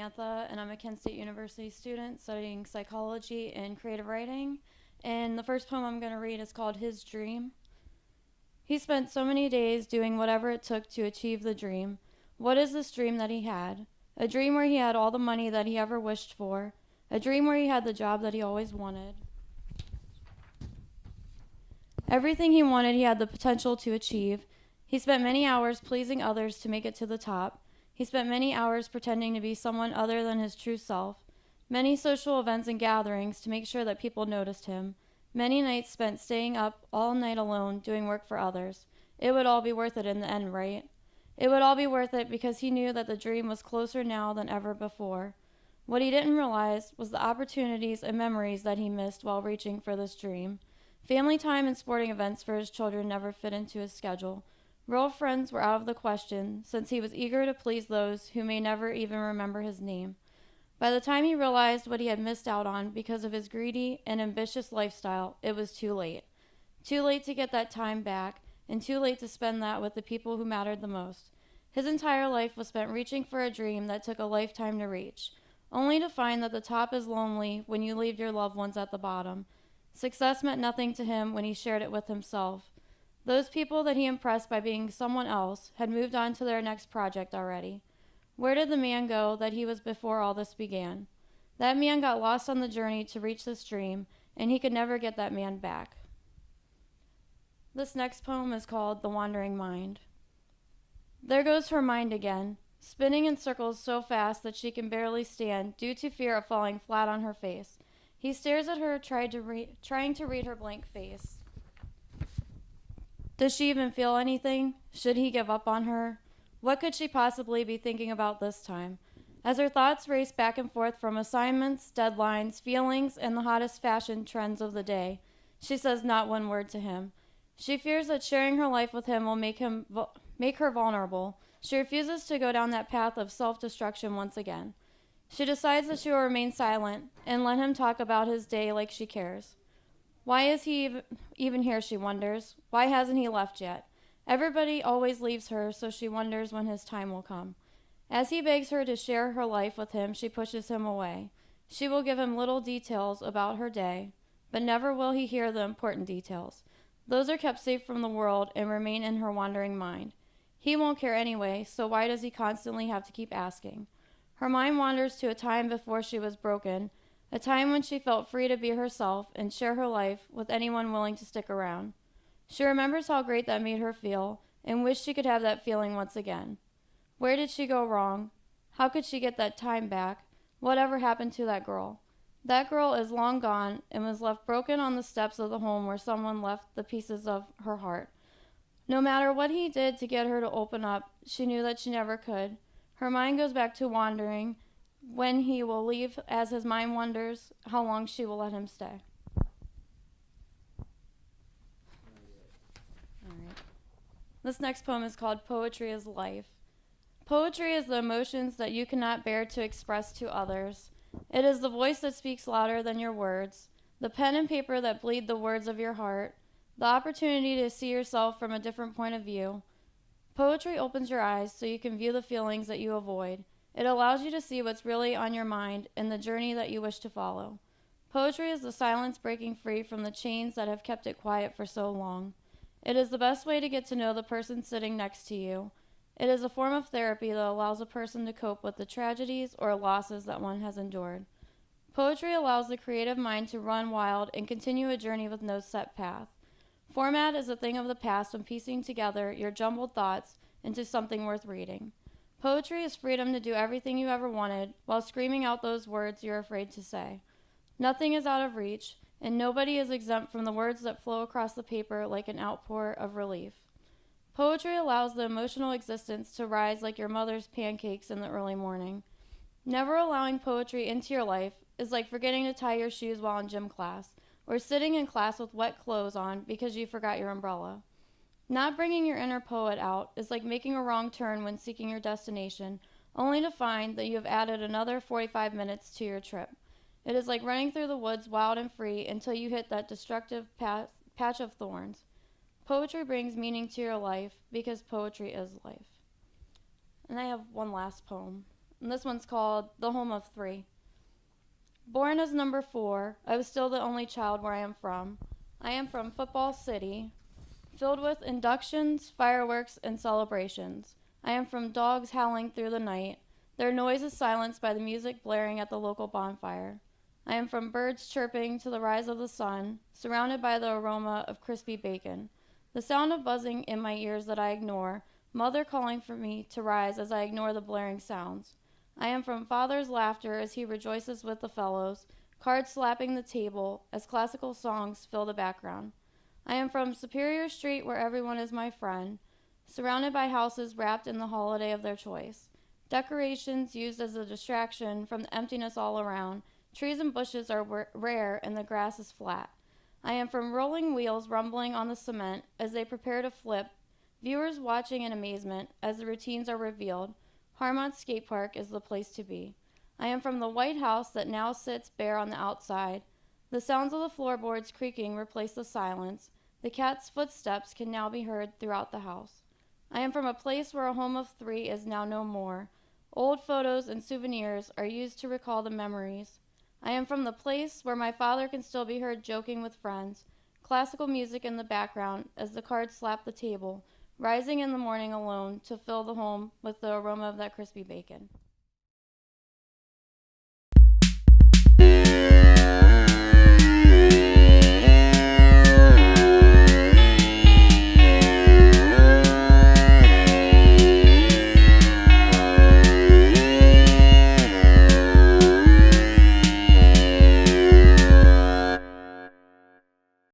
Samantha, and I'm a Kent State University student studying psychology and creative writing. And the first poem I'm going to read is called His Dream. He spent so many days doing whatever it took to achieve the dream. What is this dream that he had? A dream where he had all the money that he ever wished for. A dream where he had the job that he always wanted. Everything he wanted, he had the potential to achieve. He spent many hours pleasing others to make it to the top. He spent many hours pretending to be someone other than his true self. Many social events and gatherings to make sure that people noticed him. Many nights spent staying up all night alone doing work for others. It would all be worth it in the end, right? It would all be worth it because he knew that the dream was closer now than ever before. What he didn't realize was the opportunities and memories that he missed while reaching for this dream. Family time and sporting events for his children never fit into his schedule. Real friends were out of the question, since he was eager to please those who may never even remember his name. By the time he realized what he had missed out on because of his greedy and ambitious lifestyle, it was too late. Too late to get that time back, and too late to spend that with the people who mattered the most. His entire life was spent reaching for a dream that took a lifetime to reach, only to find that the top is lonely when you leave your loved ones at the bottom. Success meant nothing to him when he shared it with himself. Those people that he impressed by being someone else had moved on to their next project already. Where did the man go that he was before all this began? That man got lost on the journey to reach this dream, and he could never get that man back. This next poem is called The Wandering Mind. There goes her mind again, spinning in circles so fast that she can barely stand due to fear of falling flat on her face. He stares at her, trying to read her blank face. Does she even feel anything? Should he give up on her? What could she possibly be thinking about this time? As her thoughts race back and forth from assignments, deadlines, feelings, and the hottest fashion trends of the day, she says not one word to him. She fears that sharing her life with him will make her vulnerable. She refuses to go down that path of self-destruction once again. She decides that she will remain silent and let him talk about his day like she cares. Why is he even here, she wonders. Why hasn't he left yet? Everybody always leaves her, so she wonders when his time will come. As he begs her to share her life with him, she pushes him away. She will give him little details about her day, but never will he hear the important details. Those are kept safe from the world and remain in her wandering mind. He won't care anyway, so why does he constantly have to keep asking? Her mind wanders to a time before she was broken, a time when she felt free to be herself and share her life with anyone willing to stick around. She remembers how great that made her feel and wished she could have that feeling once again. Where did she go wrong? How could she get that time back? Whatever happened to that girl? That girl is long gone and was left broken on the steps of the home where someone left the pieces of her heart. No matter what he did to get her to open up, she knew that she never could. Her mind goes back to wandering. When he will leave, as his mind wonders how long she will let him stay. All right. This next poem is called Poetry is Life. Poetry is the emotions that you cannot bear to express to others. It is the voice that speaks louder than your words, the pen and paper that bleed the words of your heart, the opportunity to see yourself from a different point of view. Poetry opens your eyes so you can view the feelings that you avoid. It allows you to see what's really on your mind and the journey that you wish to follow. Poetry is the silence breaking free from the chains that have kept it quiet for so long. It is the best way to get to know the person sitting next to you. It is a form of therapy that allows a person to cope with the tragedies or losses that one has endured. Poetry allows the creative mind to run wild and continue a journey with no set path. Format is a thing of the past when piecing together your jumbled thoughts into something worth reading. Poetry is freedom to do everything you ever wanted while screaming out those words you're afraid to say. Nothing is out of reach, and nobody is exempt from the words that flow across the paper like an outpour of relief. Poetry allows the emotional existence to rise like your mother's pancakes in the early morning. Never allowing poetry into your life is like forgetting to tie your shoes while in gym class, or sitting in class with wet clothes on because you forgot your umbrella. Not bringing your inner poet out is like making a wrong turn when seeking your destination, only to find that you have added another 45 minutes to your trip. It is like running through the woods wild and free until you hit that destructive patch of thorns. Poetry brings meaning to your life because poetry is life. And I have one last poem. And this one's called The Home of Three. Born as number 4, I was still the only child where I am from. I am from Football City, filled with inductions, fireworks, and celebrations. I am from dogs howling through the night. Their noise is silenced by the music blaring at the local bonfire. I am from birds chirping to the rise of the sun, surrounded by the aroma of crispy bacon. The sound of buzzing in my ears that I ignore, mother calling for me to rise as I ignore the blaring sounds. I am from father's laughter as he rejoices with the fellows, cards slapping the table as classical songs fill the background. I am from Superior Street where everyone is my friend, surrounded by houses wrapped in the holiday of their choice. Decorations used as a distraction from the emptiness all around. Trees and bushes are rare and the grass is flat. I am from rolling wheels rumbling on the cement as they prepare to flip, viewers watching in amazement as the routines are revealed. Harmont Skate Park is the place to be. I am from the White House that now sits bare on the outside. The sounds of the floorboards creaking replace the silence. The cat's footsteps can now be heard throughout the house. I am from a place where a home of 3 is now no more. Old photos and souvenirs are used to recall the memories. I am from the place where my father can still be heard joking with friends, classical music in the background as the cards slap the table, rising in the morning alone to fill the home with the aroma of that crispy bacon.